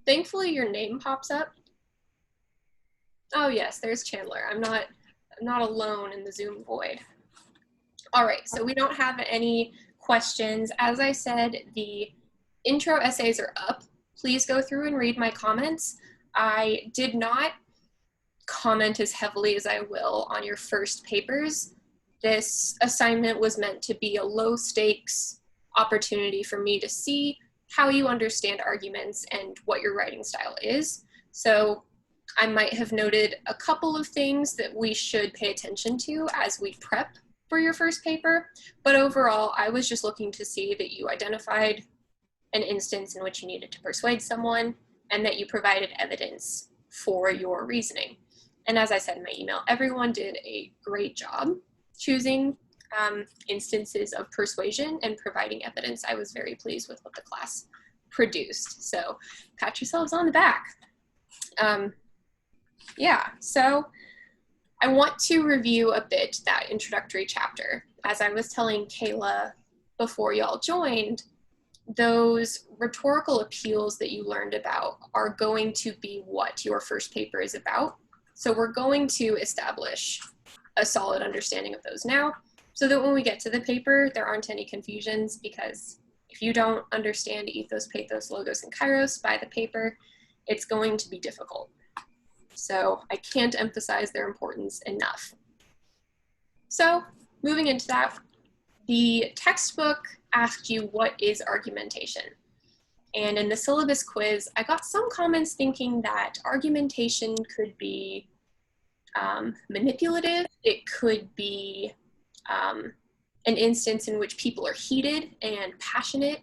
Thankfully, your name pops up. Oh yes, there's Chandler. I'm not alone in the Zoom void. All right, so we don't have any questions. As I said, the intro essays are up. Please go through and read my comments. I did not comment as heavily as I will on your first papers. This assignment was meant to be a low stakes opportunity for me to see how you understand arguments and what your writing style is. So I might have noted a couple of things that we should pay attention to as we prep for your first paper, but overall, I was just looking to see that you identified an instance in which you needed to persuade someone and that you provided evidence for your reasoning. And as I said in my email, everyone did a great job choosing instances of persuasion and providing evidence. I was very pleased with what the class produced. So pat yourselves on the back. Yeah, so I want to review a bit that introductory chapter. As I was telling Kayla before y'all joined, those rhetorical appeals that you learned about are going to be what your first paper is about. So we're going to establish a solid understanding of those now so that when we get to the paper, there aren't any confusions, because if you don't understand ethos, pathos, logos, and kairos by the paper, it's going to be difficult. So I can't emphasize their importance enough. So moving into that, the textbook asked you what is argumentation. And in the syllabus quiz, I got some comments thinking that argumentation could be manipulative. It could be an instance in which people are heated and passionate,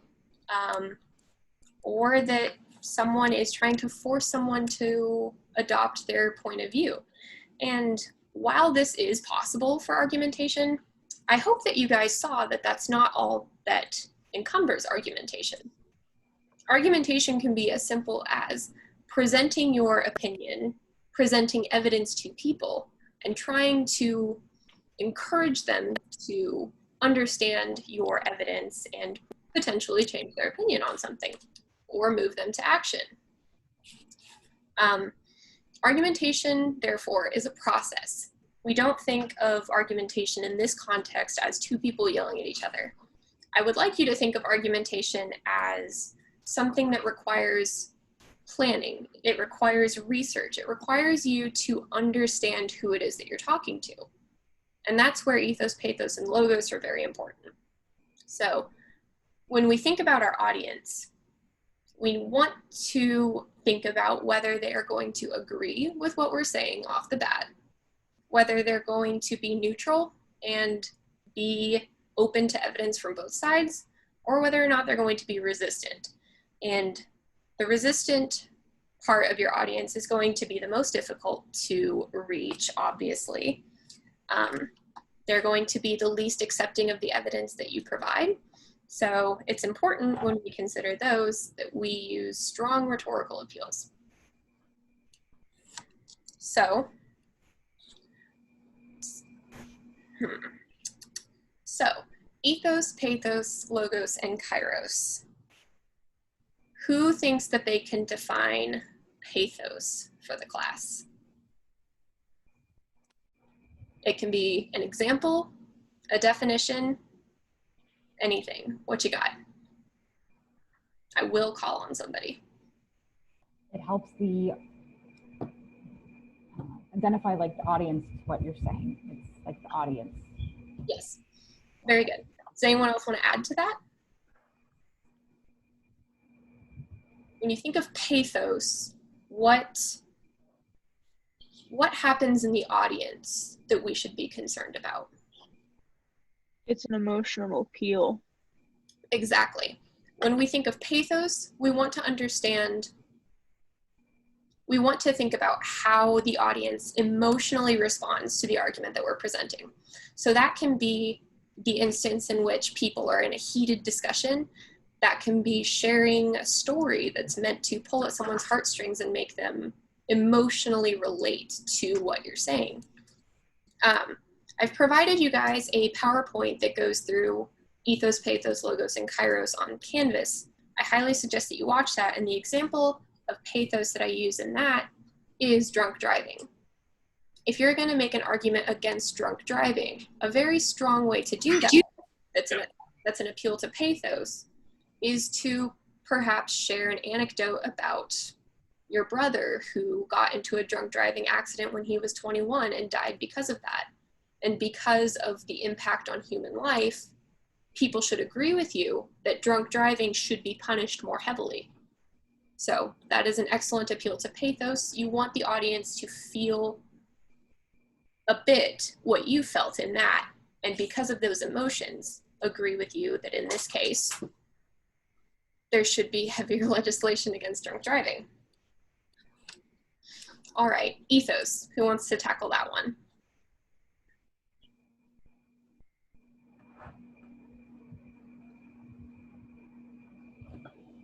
or that someone is trying to force someone to adopt their point of view. And while this is possible for argumentation, I hope that you guys saw that that's not all that encumbers argumentation. Argumentation can be as simple as presenting your opinion, presenting evidence to people, and trying to encourage them to understand your evidence and potentially change their opinion on something or move them to action. Argumentation, therefore, is a process. We don't think of argumentation in this context as two people yelling at each other. I would like you to think of argumentation as something that requires planning. It requires research. It requires you to understand who it is that you're talking to. And that's where ethos, pathos, and logos are very important. So when we think about our audience, we want to think about whether they are going to agree with what we're saying off the bat, whether they're going to be neutral and be open to evidence from both sides, or whether or not they're going to be resistant. And the resistant part of your audience is going to be the most difficult to reach, obviously. They're going to be the least accepting of the evidence that you provide. So it's important when we consider those that we use strong rhetorical appeals. So ethos, pathos, logos, and kairos. Who thinks that they can define pathos for the class? It can be an example, a definition, anything. What you got? I will call on somebody. It helps the identify like the audience, what you're saying. It's like the audience. Yes, very good. Does anyone else want to add to that? When you think of pathos, what happens in the audience that we should be concerned about? It's an emotional appeal. Exactly. When we think of pathos, we want to understand, we want to think about how the audience emotionally responds to the argument that we're presenting. So that can be the instance in which people are in a heated discussion. That can be sharing a story that's meant to pull at someone's heartstrings and make them emotionally relate to what you're saying. I've provided you guys a PowerPoint that goes through ethos, pathos, logos, and kairos on Canvas. I highly suggest that you watch that, and the example of pathos that I use in that is drunk driving. If you're going to make an argument against drunk driving, a very strong way to do that, that's an appeal to pathos, is to perhaps share an anecdote about your brother who got into a drunk driving accident when he was 21 and died because of that. And because of the impact on human life, people should agree with you that drunk driving should be punished more heavily. So that is an excellent appeal to pathos. You want the audience to feel a bit what you felt in that, and because of those emotions, agree with you that in this case, there should be heavier legislation against drunk driving. All right, ethos. Who wants to tackle that one?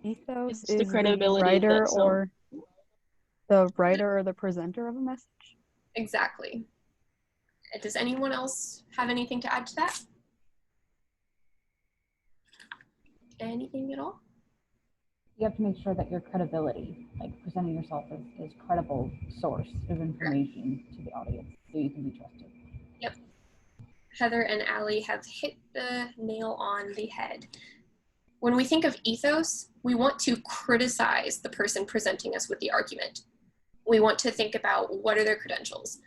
Ethos It's the is credibility writer that some- or the writer or the presenter of a message. Exactly. Does anyone else have anything to add to that? Anything at all? You have to make sure that your credibility, like presenting yourself as credible source of information to the audience so you can be trusted. Yep. Heather and Allie have hit the nail on the head. When we think of ethos, we want to criticize the person presenting us with the argument. We want to think about what are their credentials?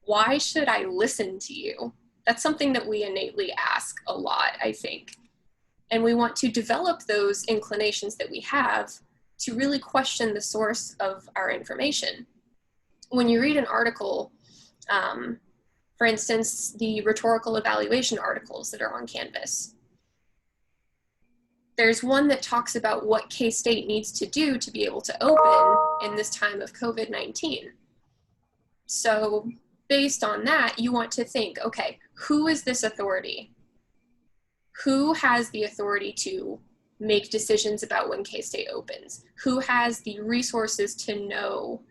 Why should I listen to you? That's something that we innately ask a lot, I think. And we want to develop those inclinations that we have to really question the source of our information. When you read an article, for instance, the rhetorical evaluation articles that are on Canvas, there's one that talks about what K-State needs to do to be able to open in this time of COVID-19. So based on that, you want to think, okay, who is this authority? Who has the authority to make decisions about when K-State opens? Who has the resources to know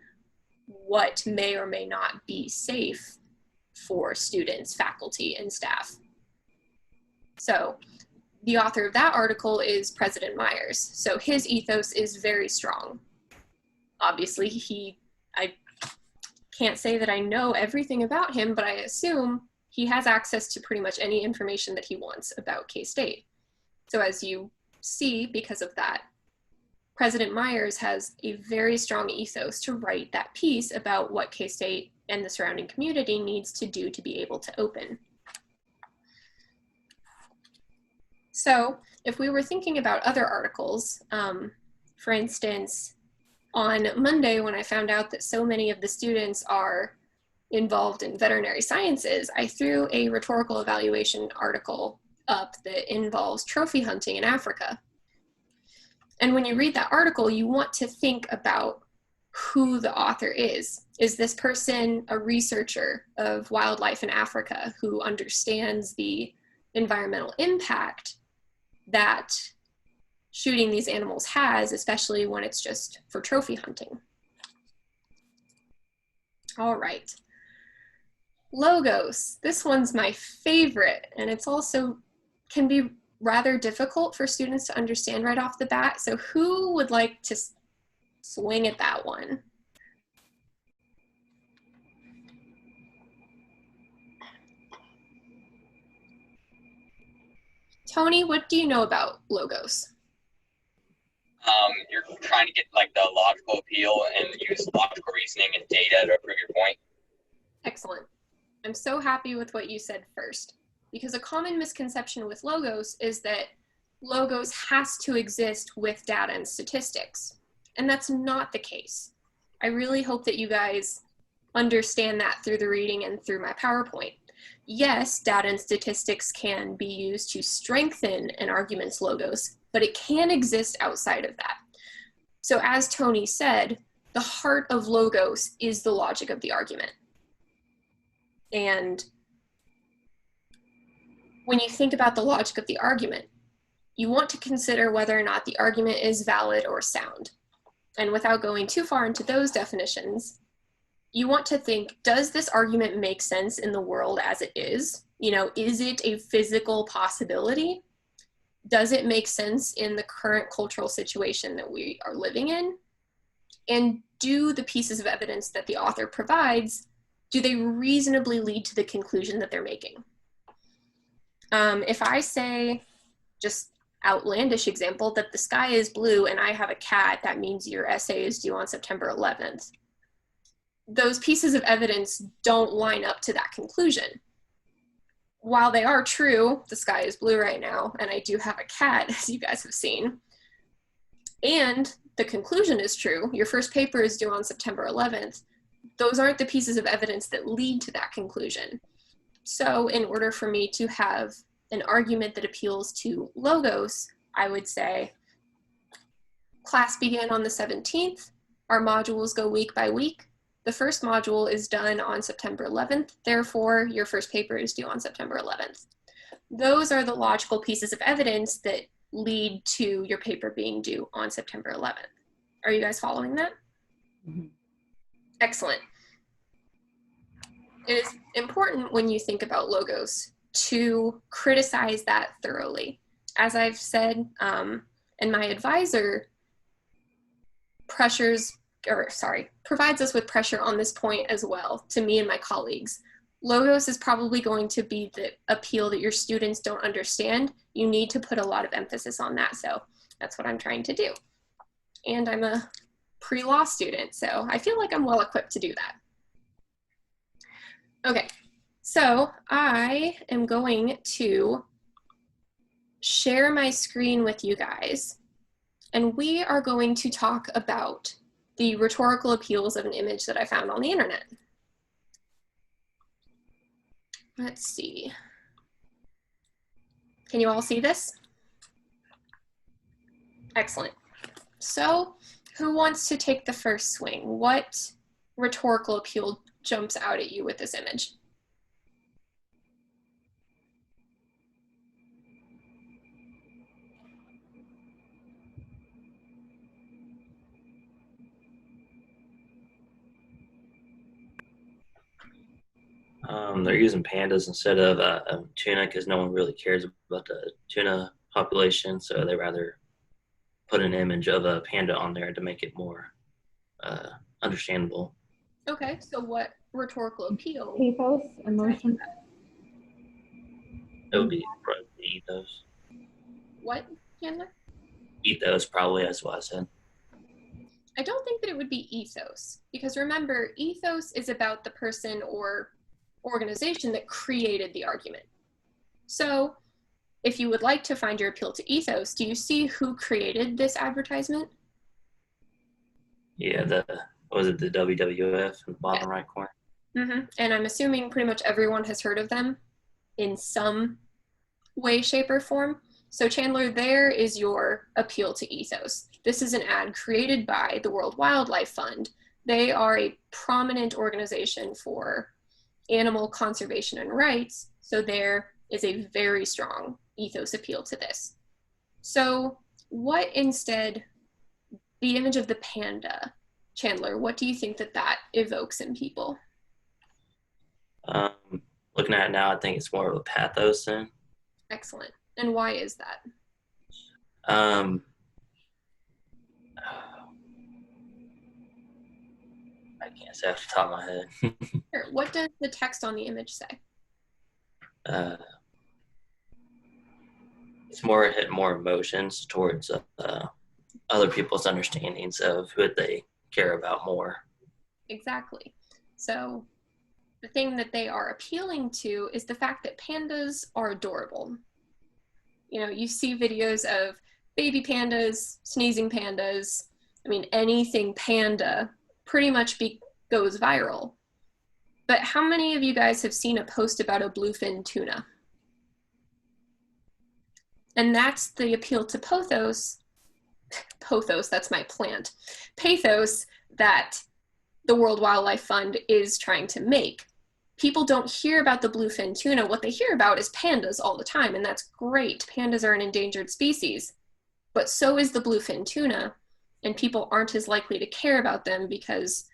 what may or may not be safe for students, faculty, and staff? So the author of that article is President Myers. So his ethos is very strong. Obviously, I can't say that I know everything about him, but I assume he has access to pretty much any information that he wants about K-State. So as you see, because of that, President Myers has a very strong ethos to write that piece about what K-State and the surrounding community needs to do to be able to open. So if we were thinking about other articles, for instance, on Monday when I found out that so many of the students are involved in veterinary sciences, I threw a rhetorical evaluation article up that involves trophy hunting in Africa. And when you read that article, you want to think about who the author is. Is this person a researcher of wildlife in Africa who understands the environmental impact that shooting these animals has, especially when it's just for trophy hunting? All right. Logos. This one's my favorite, and it's also can be rather difficult for students to understand right off the bat. So who would like to swing at that one? Tony, what do you know about logos? You're trying to get like the logical appeal and use logical reasoning and data to prove your point. Excellent. I'm so happy with what you said first, because a common misconception with logos is that logos has to exist with data and statistics, and that's not the case. I really hope that you guys understand that through the reading and through my PowerPoint. Yes, data and statistics can be used to strengthen an argument's logos, but it can exist outside of that. So as Tony said, the heart of logos is the logic of the argument. And when you think about the logic of the argument, you want to consider whether or not the argument is valid or sound. And without going too far into those definitions, you want to think, does this argument make sense in the world as it is? You know, is it a physical possibility? Does it make sense in the current cultural situation that we are living in? And do the pieces of evidence that the author provides, do they reasonably lead to the conclusion that they're making? If I say, just outlandish example, that the sky is blue and I have a cat, that means your essay is due on September 11th. Those pieces of evidence don't line up to that conclusion. While they are true, the sky is blue right now, and I do have a cat, as you guys have seen, and the conclusion is true, your first paper is due on September 11th, those aren't the pieces of evidence that lead to that conclusion. So in order for me to have an argument that appeals to Logos, I would say, class began on the 17th, our modules go week by week. The first module is done on September 11th, therefore your first paper is due on September 11th. Those are the logical pieces of evidence that lead to your paper being due on September 11th. Are you guys following that? Mhm. Excellent. It is important when you think about Logos to criticize that thoroughly. As I've said, and my advisor provides us with pressure on this point as well, to me and my colleagues. Logos is probably going to be the appeal that your students don't understand. You need to put a lot of emphasis on that, so that's what I'm trying to do. And I'm a pre-law student, so I feel like I'm well equipped to do that. Okay, so I am going to share my screen with you guys, and we are going to talk about the rhetorical appeals of an image that I found on the internet. Let's see. Can you all see this? Excellent. So who wants to take the first swing? What rhetorical appeal jumps out at you with this image? They're using pandas instead of tuna because no one really cares about the tuna population, so they rather put an image of a panda on there to make it more understandable. Okay, so what rhetorical appeal? Pathos, emotion. It would be probably ethos. What, Chandler? Ethos, probably, that's what I said. I don't think that it would be ethos, because remember, ethos is about the person or organization that created the argument. So if you would like to find your appeal to ethos, do you see who created this advertisement? Yeah, the WWF in the bottom right corner? Mm-hmm. And I'm assuming pretty much everyone has heard of them in some way, shape, or form. So Chandler, there is your appeal to ethos. This is an ad created by the World Wildlife Fund. They are a prominent organization for animal conservation and rights, so there is a very strong ethos appeal to this. So what instead, the image of the panda, Chandler, what do you think that that evokes in people? Looking at it now, I think it's more of a pathos then. Excellent. And why is that? I can't say off the top of my head. Sure. What does the text on the image say? It's more hitting more emotions towards other people's understandings of who they care about more. Exactly. So the thing that they are appealing to is the fact that pandas are adorable. You know, you see videos of baby pandas, sneezing pandas. I mean, anything panda pretty much goes viral. But how many of you guys have seen a post about a bluefin tuna? And that's the appeal to pothos, that's my plant, pathos that the World Wildlife Fund is trying to make. People don't hear about the bluefin tuna. What they hear about is pandas all the time, and that's great. Pandas are an endangered species, but so is the bluefin tuna, and people aren't as likely to care about them because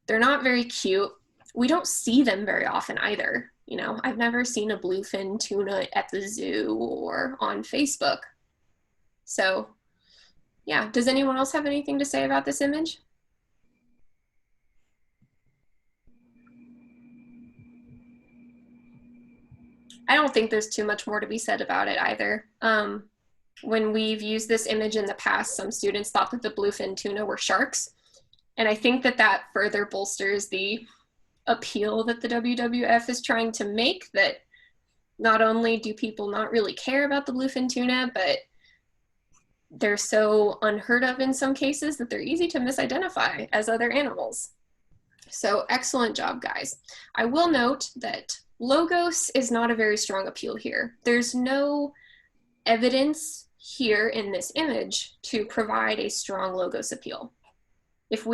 they're not very cute. We don't see them very often either. You know, I've never seen a bluefin tuna at the zoo or on Facebook. So, yeah, does anyone else have anything to say about this image? I don't think there's too much more to be said about it either. When we've used this image in the past, some students thought that the bluefin tuna were sharks. And I think that that further bolsters the appeal that the WWF is trying to make, that not only do people not really care about the bluefin tuna, but they're so unheard of in some cases that they're easy to misidentify as other animals. So excellent job, guys. I will note that logos is not a very strong appeal here. There's no evidence here in this image to provide a strong logos appeal. If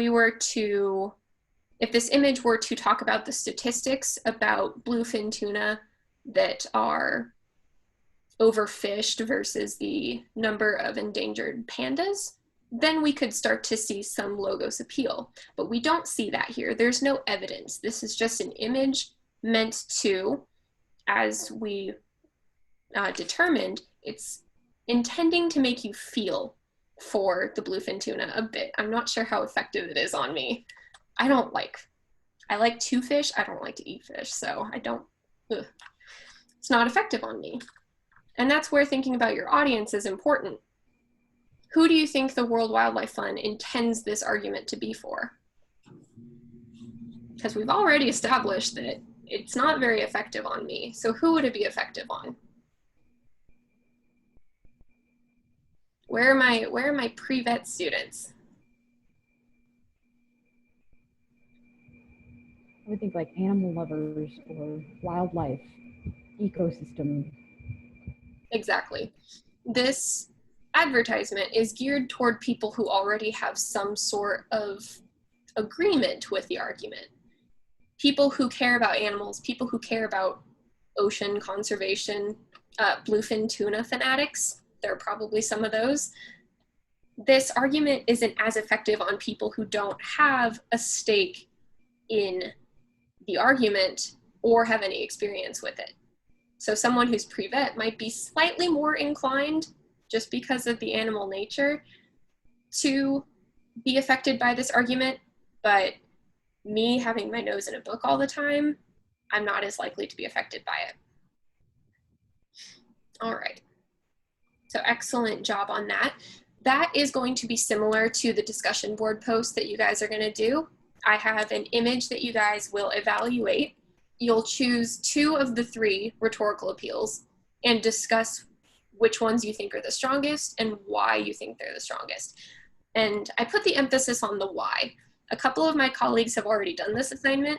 this image were to talk about the statistics about bluefin tuna that are overfished versus the number of endangered pandas, then we could start to see some logos appeal. But we don't see that here. There's no evidence. This is just an image meant to, as we determined, it's intending to make you feel for the bluefin tuna a bit. I'm not sure how effective it is on me. I like to fish. I don't like to eat fish, so it's not effective on me. And that's where thinking about your audience is important. Who do you think the World Wildlife Fund intends this argument to be for? Because we've already established that it's not very effective on me. So who would it be effective on? Where are my pre-vet students? I would think like animal lovers or wildlife ecosystem. Exactly. This advertisement is geared toward people who already have some sort of agreement with the argument. People who care about animals, people who care about ocean conservation, bluefin tuna fanatics. There are probably some of those. This argument isn't as effective on people who don't have a stake in the argument or have any experience with it. So someone who's pre-vet might be slightly more inclined, just because of the animal nature, to be affected by this argument, but me having my nose in a book all the time, I'm not as likely to be affected by it. All right. So excellent job on that. That is going to be similar to the discussion board post that you guys are going to do. I have an image that you guys will evaluate. You'll choose 2 of the 3 rhetorical appeals and discuss which ones you think are the strongest and why you think they're the strongest. And I put the emphasis on the why. A couple of my colleagues have already done this assignment,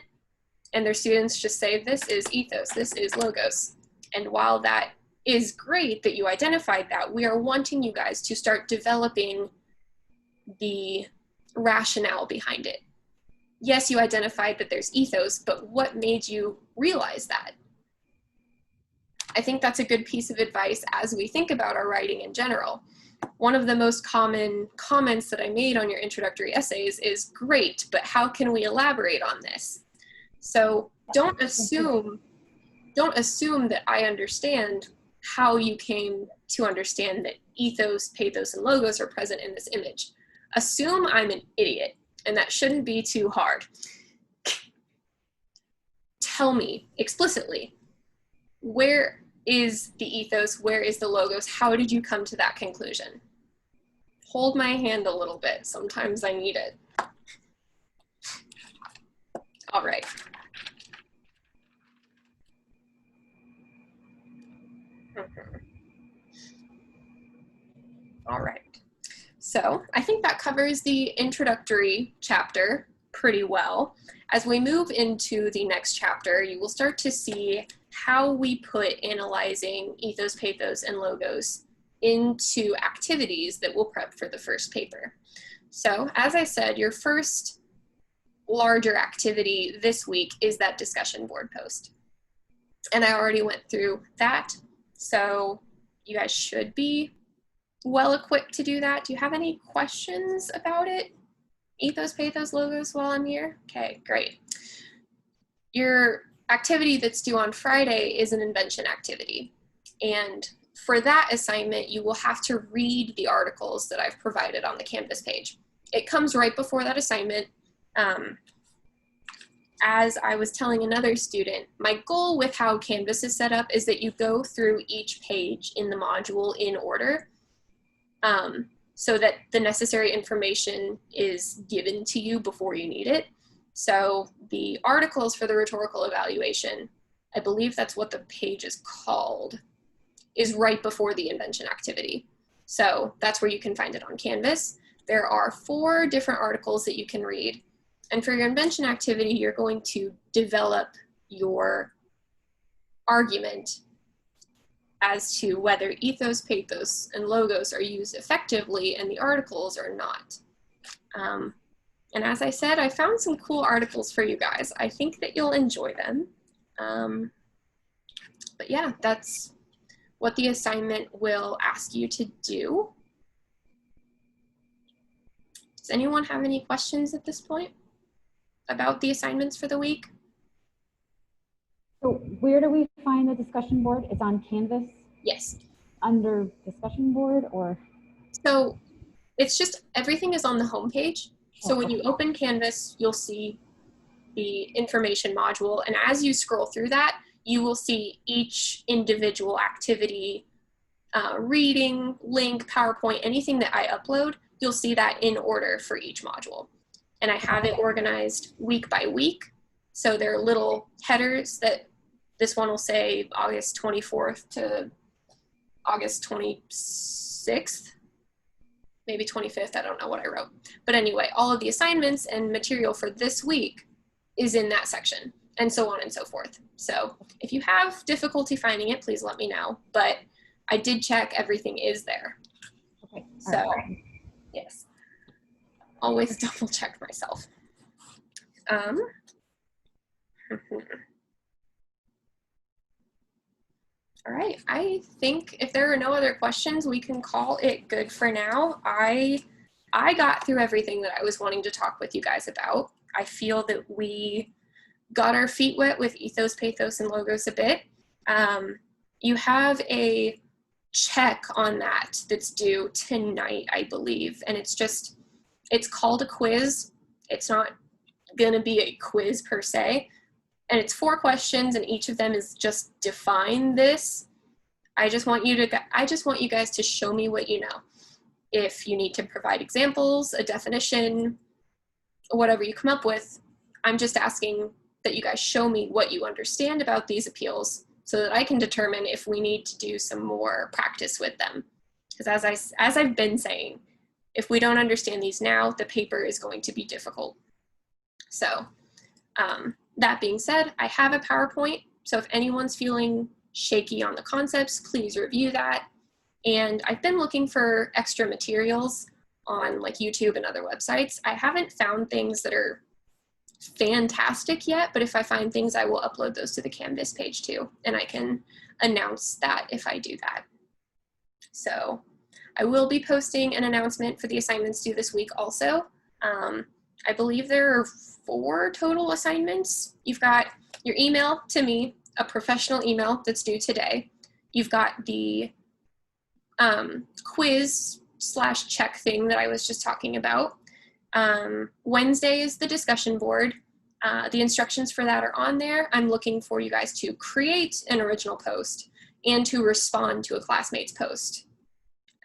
and their students just say, this is ethos, this is logos. And while that is great that you identified that, we are wanting you guys to start developing the rationale behind it. Yes, you identified that there's ethos, but what made you realize that? I think that's a good piece of advice as we think about our writing in general. One of the most common comments that I made on your introductory essays is, great, but how can we elaborate on this? So don't assume that I understand how you came to understand that ethos, pathos, and logos are present in this image. Assume I'm an idiot, and that shouldn't be too hard. Tell me explicitly, where is the ethos, where is the logos, how did you come to that conclusion? Hold my hand a little bit, sometimes I need it. All right. All right. So I think that covers the introductory chapter pretty well. As we move into the next chapter, you will start to see how we put analyzing ethos, pathos, and logos into activities that will prep for the first paper. So as I said, your first larger activity this week is that discussion board post. And I already went through that, so you guys should be well equipped to do that. Do you have any questions about it? Ethos, pathos, logos while I'm here? Okay, great. Your activity that's due on Friday is an invention activity. And for that assignment, you will have to read the articles that I've provided on the Canvas page. It comes right before that assignment. as I was telling another student, my goal with how Canvas is set up is that you go through each page in the module in order, so that the necessary information is given to you before you need it. So the articles for the rhetorical evaluation, I believe that's what the page is called, is right before the invention activity. So that's where you can find it on Canvas. There are 4 different articles that you can read. And for your invention activity, you're going to develop your argument as to whether ethos, pathos, and logos are used effectively in the articles or not. And as I said, I found some cool articles for you guys. I think that you'll enjoy them. But yeah, that's what the assignment will ask you to do. Does anyone have any questions at this point about the assignments for the week? So where do we find the discussion board? It's on Canvas Yes. under discussion board, or? So it's just, everything is on the home page. So when you open Canvas, you'll see the information module. And as you scroll through that, you will see each individual activity, reading, link, PowerPoint, anything that I upload, you'll see that in order for each module. And I have it organized week by week. So there are little headers that this one will say August 24th to August 26th, maybe 25th, I don't know what I wrote. But anyway, all of the assignments and material for this week is in that section, and so on and so forth. So if you have difficulty finding it, please let me know. But I did check, everything is there. Okay. So, All right. yes, always double check myself. All right, I think if there are no other questions, we can call it good for now. I got through everything that I was wanting to talk with you guys about. I feel that we got our feet wet with ethos, pathos, and logos a bit. You have a check on that that's due tonight, I believe, and it's called a quiz. It's not gonna be a quiz per se. And it's 4 questions, and each of them is just define this. I just want you guys to show me what you know. If you need to provide examples, a definition, whatever you come up with, I'm just asking that you guys show me what you understand about these appeals so that I can determine if we need to do some more practice with them. Because as I've been saying, if we don't understand these now, the paper is going to be difficult. So, that being said, I have a PowerPoint, so if anyone's feeling shaky on the concepts, please review that. And I've been looking for extra materials on like YouTube and other websites. I haven't found things that are fantastic yet, but if I find things, I will upload those to the Canvas page too, and I can announce that if I do that. So I will be posting an announcement for the assignments due this week also. I believe there are 4 total assignments. You've got your email to me, a professional email that's due today. You've got the quiz/check thing that I was just talking about. Wednesday is the discussion board. The instructions for that are on there. I'm looking for you guys to create an original post and to respond to a classmate's post.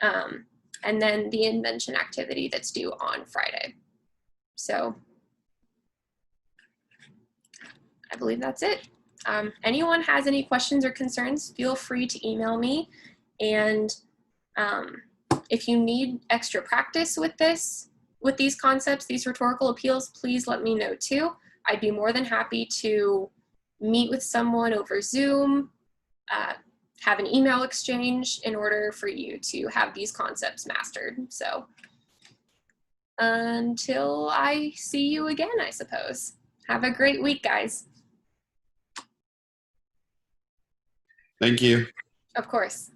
And then the invention activity that's due on Friday. So I believe that's it. Anyone has any questions or concerns, feel free to email me. And if you need extra practice with these concepts, these rhetorical appeals, please let me know too. I'd be more than happy to meet with someone over Zoom, have an email exchange in order for you to have these concepts mastered. So until I see you again, I suppose. Have a great week, guys. Thank you. Of course.